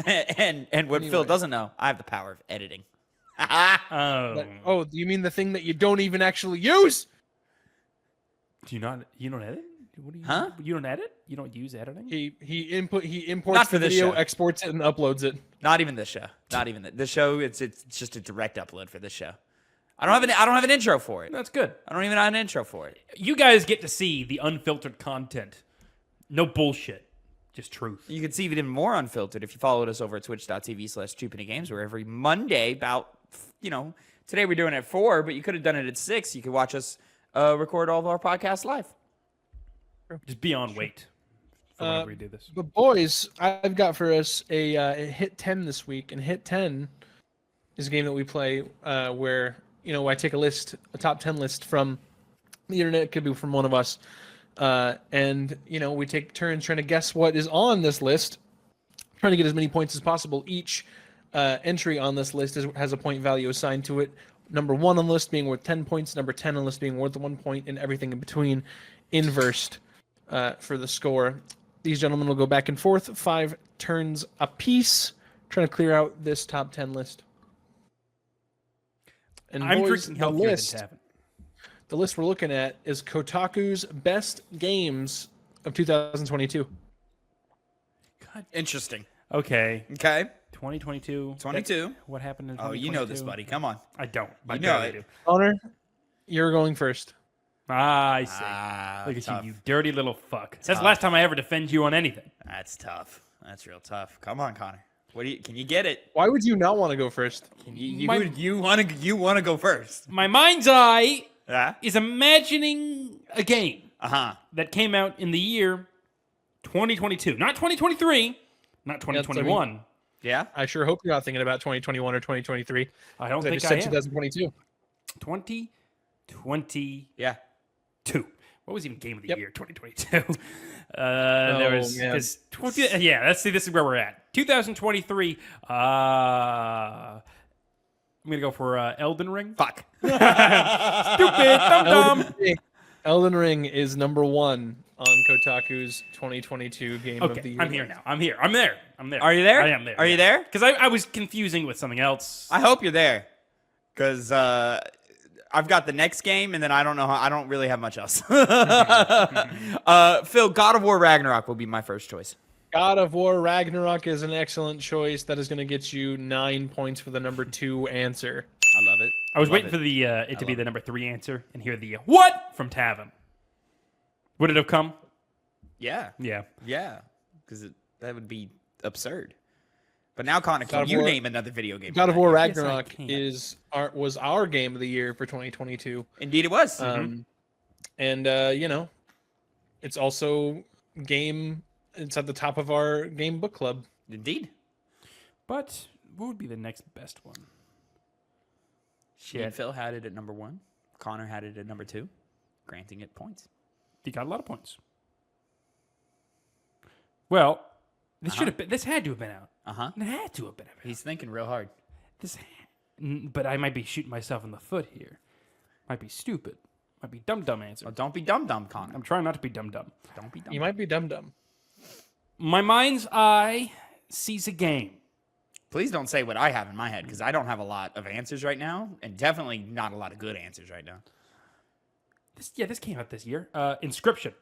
and what Phil doesn't know, I have the power of editing. Oh, you mean the thing that you don't even actually use? Do you not? You don't edit? What do you? Huh? You don't edit? You don't use editing? He imports Not for the this video, show. exports it, and uploads it. Not even this show. Not even this show. It's just a direct upload for this show. I don't have an intro for it. That's good. I don't even have an intro for it. You guys get to see the unfiltered content. No bullshit. Just truth. You can see it even more unfiltered if you followed us over at twitch.tv/stupidgames, where every Monday about, today we're doing it at 4, but you could have done it at 6. You could watch us record all of our podcasts live. Just be on wait for whenever we do this. But boys, I've got for us a Hit 10 this week, and Hit 10 is a game that we play where, I take a top 10 list from the internet, it could be from one of us, and, we take turns trying to guess what is on this list, trying to get as many points as possible. Each entry on this list has a point value assigned to it. Number 1 on the list being worth 10 points, number 10 on the list being worth 1 point, and everything in between inversed for the score. These gentlemen will go back and forth 5 turns apiece, trying to clear out this top 10 list. And I'm boys, drinking healthier than Tavin. the list we're looking at is Kotaku's best games of 2022. God. Interesting. Okay. Okay. 2022. 22. What happened in 2022? Oh, you know this, buddy. Come on. I don't. You I know barely it. do. Connor, you're going first. I see. Look at tough. you dirty little fuck. That's the last time I ever defend you on anything. That's tough. That's real tough. Come on, Connor. Can you get it? Why would you not want to go first? You want to go first? My mind's eye Yeah. is imagining a game that came out in the year 2022. Not 2023, not 2021. Yeah. I sure hope you're not thinking about 2021 or 2023. I don't I think just I said am. 2022. 2022. Yeah. What was even game of the Yep. year? 2022. There was man. because let's see. This is where we're at. 2023. I'm gonna go for Elden Ring. Fuck. Stupid. Dum. Elden Ring is number 1 on Kotaku's 2022 game of the Okay, year. I'm here now. I'm here. I'm there. Are you there? I am there. Are you there? Because I was confusing with something else. I hope you're there, because I've got the next game, and then I don't really have much else. Phil, God of War Ragnarok will be my first choice. God of War Ragnarok is an excellent choice. That is going to get you 9 points for the number 2 answer. I love it. I was waiting for the it to be the number 3 answer and hear the what from Tavin. Would it have come? Yeah. Yeah. Yeah. Because that would be absurd. But now, Connor, can you name another video game? God of War Yes, I Ragnarok can. was our game of the year for 2022. Indeed, it was. And it's also it's at the top of our game book club. Indeed. But what would be the next best one? Me and Phil had it at number 1. Connor had it at number 2, granting it points. You got a lot of points. Well, this should have been. This had to have been out. It had to have been out. He's thinking real hard. But I might be shooting myself in the foot here. Might be stupid. Might be dumb answer. Oh, don't be dumb, Connor. I'm trying not to be dumb. Don't be dumb. You might be dumb. My mind's eye sees a game. Please don't say what I have in my head, because I don't have a lot of answers right now, and definitely not a lot of good answers right now. This came out this year. Inscription.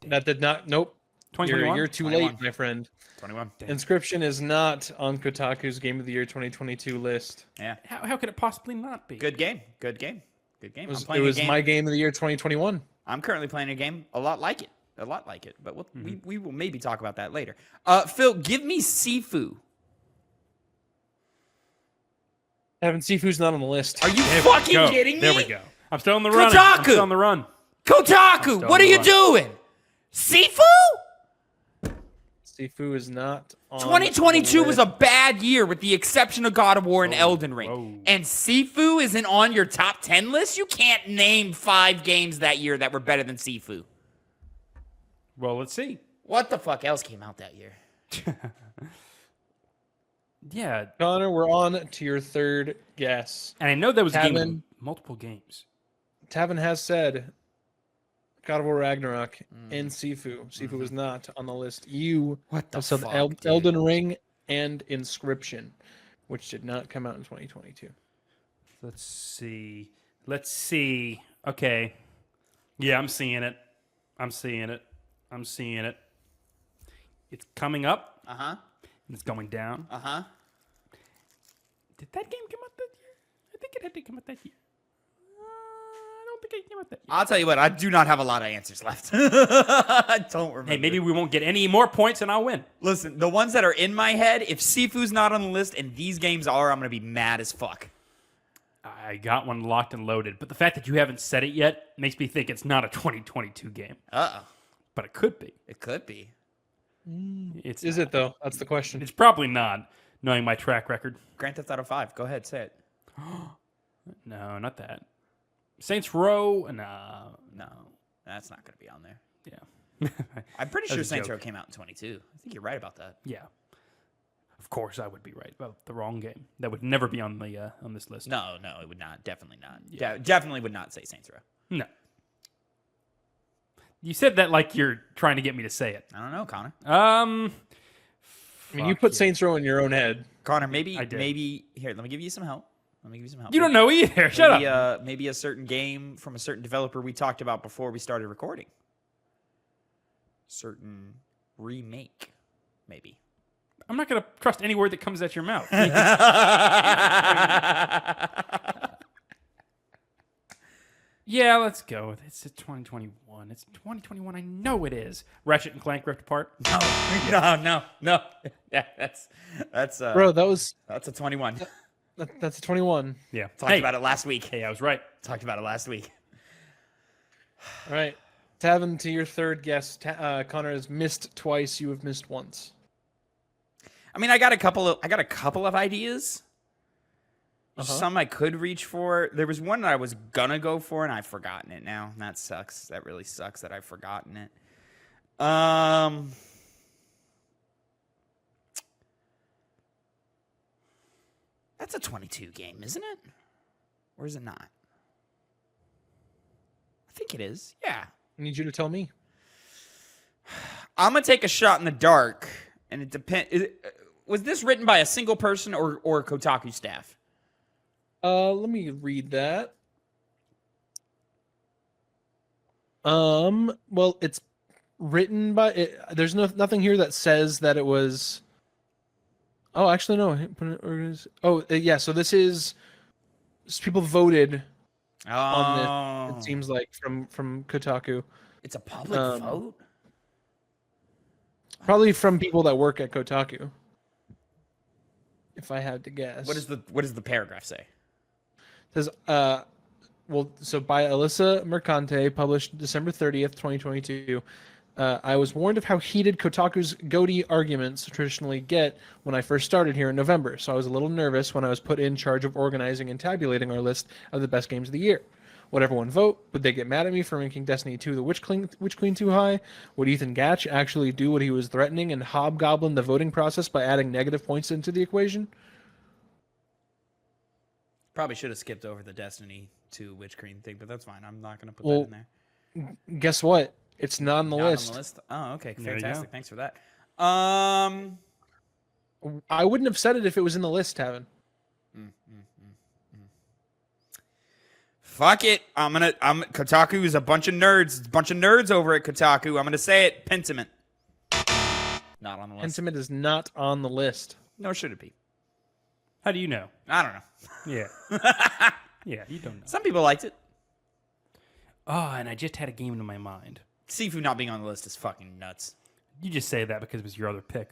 That did not. Nope. 2021? You're too 21. late, my friend. 21. Inscription is not on Kotaku's Game of the Year 2022 list. Yeah. How could it possibly not be? Good game. Good game. Good game. It was my Game of the Year 2021. I'm currently playing a game a lot like it. But we will maybe talk about that later. Phil, give me Sifu. Evan, Sifu's not on the list. Are you fucking kidding me? There we go. I'm still on the run. Kotaku! I'm still on the run. Kotaku, what are you doing? Sifu? Sifu is not on 2022 the was list. a bad year with the exception of God of War and Elden Ring. whoa. And Sifu isn't on your top 10 list? You can't name 5 games that year that were better than Sifu. Well, let's see. What the fuck else came out that year? Yeah. Connor, we're on to your third guess. And I know there was a game Tavin. with multiple games. Tavin has said God of War Ragnarok, and Sifu. Sifu was not on the list. You What the have said fuck, dude? Elden Ring and Inscription, which did not come out in 2022. Let's see. Okay. Yeah, I'm seeing it. It's coming up. Uh-huh. And it's going down. Uh-huh. Did that game come out that year? I think it had to come out that year. I don't think it came out that year. I'll tell you what, I do not have a lot of answers left. I don't remember. Hey, maybe we won't get any more points and I'll win. Listen, the ones that are in my head, if Sifu's not on the list and these games are, I'm going to be mad as fuck. I got one locked and loaded, but the fact that you haven't said it yet makes me think it's not a 2022 game. Uh-oh. But it could be. It could be. Is it, though? That's the question. It's probably not, knowing my track record. Grand Theft Auto 5. Go ahead, say it. No, not that. Saints Row? No. No, that's not going to be on there. Yeah. I'm pretty sure That's a Saints joke. Row came out in 22. I think you're right about that. Yeah. Of course, I would be right about the wrong game. That would never be on the on this list. No, it would not. Definitely not. Yeah. Definitely would not say Saints Row. No. You said that like you're trying to get me to say it. I don't know, Connor. I mean, you fuck put yeah. Saints Row in your own head. Connor, maybe I did. here, let me give you some help. You don't know either. Shut up. Maybe a certain game from a certain developer we talked about before we started recording. Certain remake, maybe. I'm not going to trust any word that comes out your mouth. Yeah, let's go with it. It's 2021. It's 2021. I know it is. Ratchet and Clank Rift Apart. No. Yeah, that's Bro, that's a 21. a 21. Yeah. Talked about it last week. Hey, I was right. Talked about it last week. All right. Tavin, to your third guess. Connor has missed twice. You have missed once. I mean, I got a couple of ideas. Some I could reach for. There was one that I was gonna go for, and I've forgotten it now. That sucks. That really sucks that I've forgotten it. That's a 22 game, isn't it? Or is it not? I think it is. Yeah. I need you to tell me. I'm gonna take a shot in the dark, and it depends. Was this written by a single person or Kotaku staff? Let me read that. Well, it's written by. There's nothing here that says that it was. Oh, actually, no. Yeah. So this is people voted on this. It seems like from Kotaku. It's a public vote. Probably from people that work at Kotaku. If I had to guess. What does the paragraph say? It says, so by Alyssa Mercante, published December 30th, 2022. I was warned of how heated Kotaku's GOTY arguments traditionally get when I first started here in November, so I was a little nervous when I was put in charge of organizing and tabulating our list of the best games of the year. Would everyone vote? Would they get mad at me for ranking Destiny 2 the Witch Queen too high? Would Ethan Gatch actually do what he was threatening and hobgoblin the voting process by adding negative points into the equation? Probably should have skipped over the Destiny 2 Witch Queen thing, but that's fine. I'm not going to put that in there. Guess what? It's not on the list. On the list? Oh, okay. There you Fantastic. go. Thanks for that. I wouldn't have said it if it was in the list, Tavin. Fuck it. Kotaku is a bunch of nerds. A bunch of nerds over at Kotaku. I'm gonna say it. Pentiment. Not on the list. Pentiment is not on the list. Nor should it be. How do you know? I don't know. Yeah. Yeah, you don't know. Some people liked it. Oh, and I just had a game in my mind. Sifu not being on the list is fucking nuts. You just say that because it was your other pick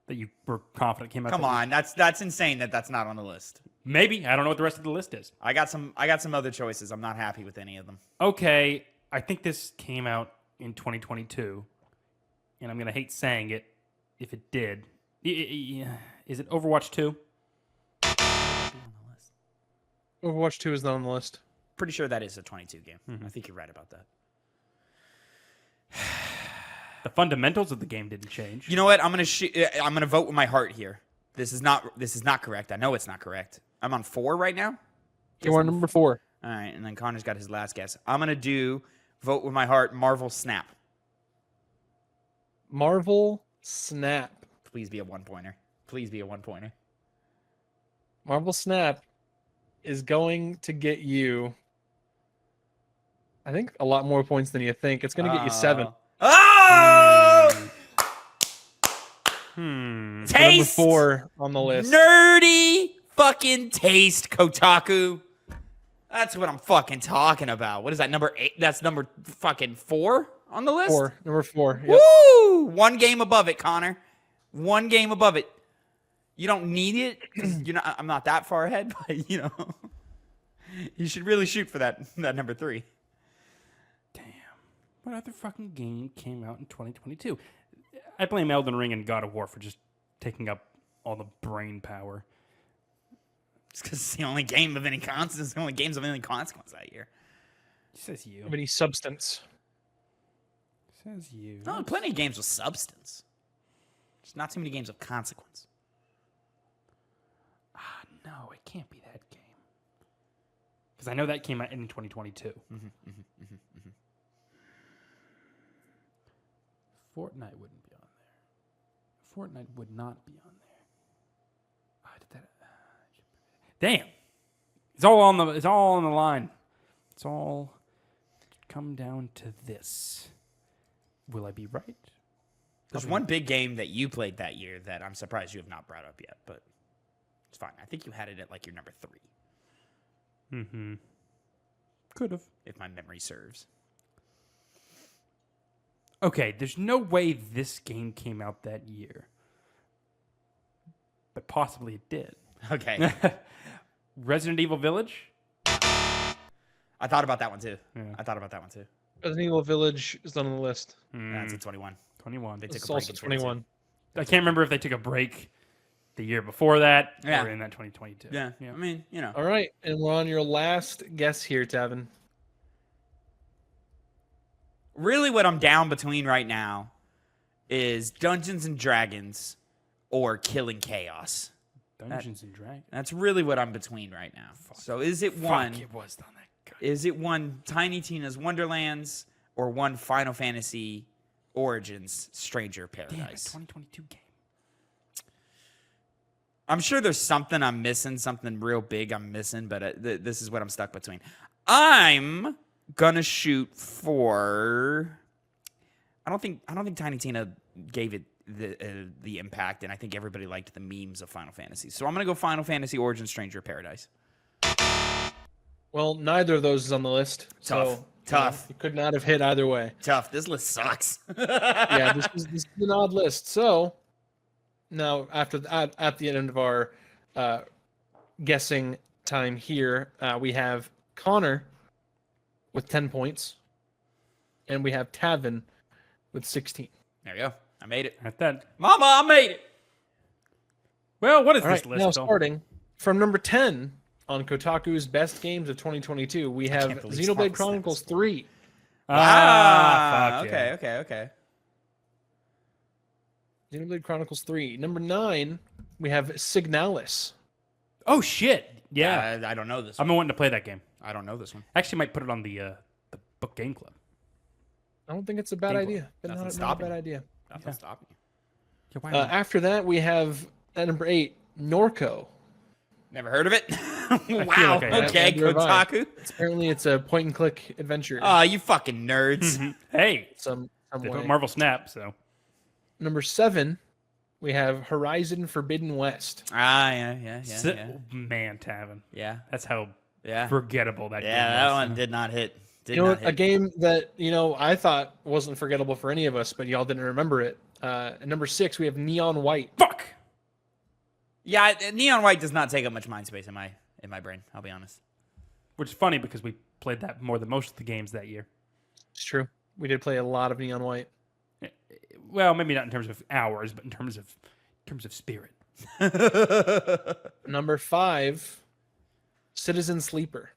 that you were confident came out. Come on, that's insane that's not on the list. Maybe. I don't know what the rest of the list is. I got some other choices. I'm not happy with any of them. Okay, I think this came out in 2022, and I'm going to hate saying it if it did. Is it Overwatch 2? Overwatch 2 is not on the list. Pretty sure that is a 22 game. I think you're right about that. The fundamentals of the game didn't change. You know what? I'm gonna vote with my heart here. This is not correct. I know it's not correct. I'm on 4 right now. You are number 4. All right, and then Connor's got his last guess. I'm gonna do Vote with my heart. Marvel Snap. Marvel Snap. Please be a 1-pointer. Please be a 1-pointer. Marvel Snap is going to get you, I think, a lot more points than you think. It's going to get you 7. Oh! Number Taste! 4 on the list. Nerdy fucking taste, Kotaku. That's what I'm fucking talking about. What is that, number 8? That's number fucking 4 on the list? Number 4. Yep. Woo! 1 game above it, Connor. 1 game above it. You don't need it. 'Cause I'm not that far ahead, but you should really shoot for that number 3. Damn. What other fucking game came out in 2022? I blame Elden Ring and God of War for just taking up all the brain power. It's because it's the only game of any consequence. It's the only games of any consequence that year. Says you. Of any substance. Says you. No, plenty of games with substance. Just not too many games of consequence. No, it can't be that game. Because I know that came out in 2022. Fortnite wouldn't be on there. Fortnite would not be on there. Damn. It's all on the line. It's all come down to this. Will I be right? There's one big game that you played that year that I'm surprised you have not brought up yet, but it's fine. I think you had it at like your number 3. Mm-hmm. Could have. If my memory serves. Okay, there's no way this game came out that year. But possibly it did. Okay. Resident Evil Village? I thought about that one too. Yeah. I thought about that one too. Resident Evil Village is on the list. That's a 21. 21. They took It's a break also in 22. 21. I can't remember if they took a break the year before that Yeah. or in that 2022. Yeah. I mean, All right, and we're on your last guess here, Tavin. Really what I'm down between right now is Dungeons and Dragons or Killing Chaos. Dungeons and Dragons. That's really what I'm between right now. So is it one? Fuck, it was on that guy. Is it one Tiny Tina's Wonderlands or one Final Fantasy Origins Stranger Damn, Paradise? 2022 game. I'm sure there's something I'm missing, something real big I'm missing, but this is what I'm stuck between. I'm gonna shoot for. I don't think Tiny Tina gave it the impact, and I think everybody liked the memes of Final Fantasy. So I'm gonna go Final Fantasy Origins Stranger Paradise. Well, neither of those is on the list. Tough. So, Tough. You could not have hit either way. Tough. This list sucks. Yeah, this is an odd list. So now, at the end of our guessing time here, we have Connor with 10 points, and we have Tavin with 16. There you go. I made it. At that. Mama, I made it. Well, what is All this right, list? now Phil? starting from number 10 on Kotaku's best games of 2022, we have can't believe Xenoblade Sparkle's Chronicles next. 3. Ah, fuck okay, yeah. okay. Xenoblade Chronicles 3. Number 9, we have Signalis. Oh shit! Yeah, I don't know this I've one. been wanting to play that game. I don't know this one. Actually, might put it on the book game club. I don't think it's a bad Gameplay. idea. But Nothing not a stopping bad you. idea. Nothing stopping you. Yeah, why not? After that, we have at number 8, Norco. Never heard of it? like Wow. I have. Okay, Neither have I. Kotaku. Apparently, it's a point-and-click adventure. Oh, you fucking nerds. Hey, some they way. put Marvel Snap, so Number 7, we have Horizon Forbidden West. Yeah. Man, Tavin. Yeah. That's how Yeah. forgettable that game Yeah, that was. one did not hit. Did You know, not a hit. game that I thought wasn't forgettable for any of us, but y'all didn't remember it. At number 6, we have Neon White. Fuck. Yeah, Neon White does not take up much mind space in my brain, I'll be honest. Which is funny because we played that more than most of the games that year. It's true. We did play a lot of Neon White. Well, maybe not in terms of hours, but in terms of spirit. Number 5, Citizen Sleeper.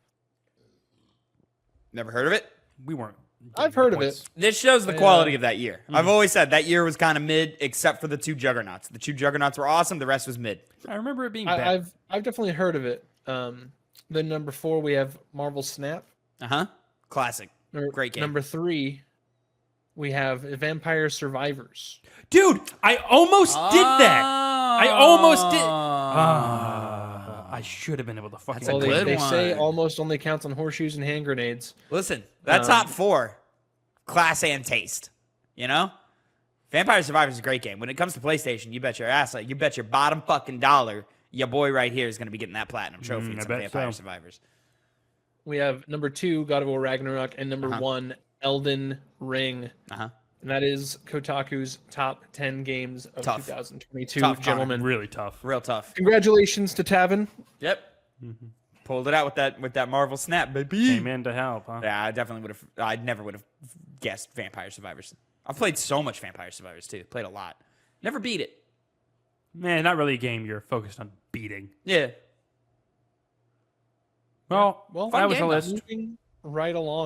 Never heard of it? We weren't. I've heard of points. it. This shows the Yeah. quality of that year. I've always said that year was kind of mid, except for the 2 Juggernauts. The 2 Juggernauts were awesome. The rest was mid. I remember it being bad. I've definitely heard of it. Then number 4, we have Marvel Snap. Classic. Great game. Number 3, we have Vampire Survivors. Dude, I almost did that. I almost did. I should have been able to fucking. That's a good They say one. almost only counts on horseshoes and hand grenades. Listen, that top 4, class and taste. You know? Vampire Survivors is a great game. When it comes to PlayStation, you bet your ass, you bet your bottom fucking dollar, your boy right here is going to be getting that platinum trophy in some Vampire Survivors. We have number 2, God of War Ragnarok, and number 1, Elden Ring. And that is Kotaku's top 10 games of 2022, Tough, gentlemen. Really tough. Real tough. Congratulations to Tavin. Yep. Pulled it out with that Marvel snap, baby. Came in to help, huh? Yeah, I never would have guessed Vampire Survivors. I've played so much Vampire Survivors too. Played a lot. Never beat it. Man, not really a game you're focused on beating. Yeah. Well, Well, that was game, a list. moving right along.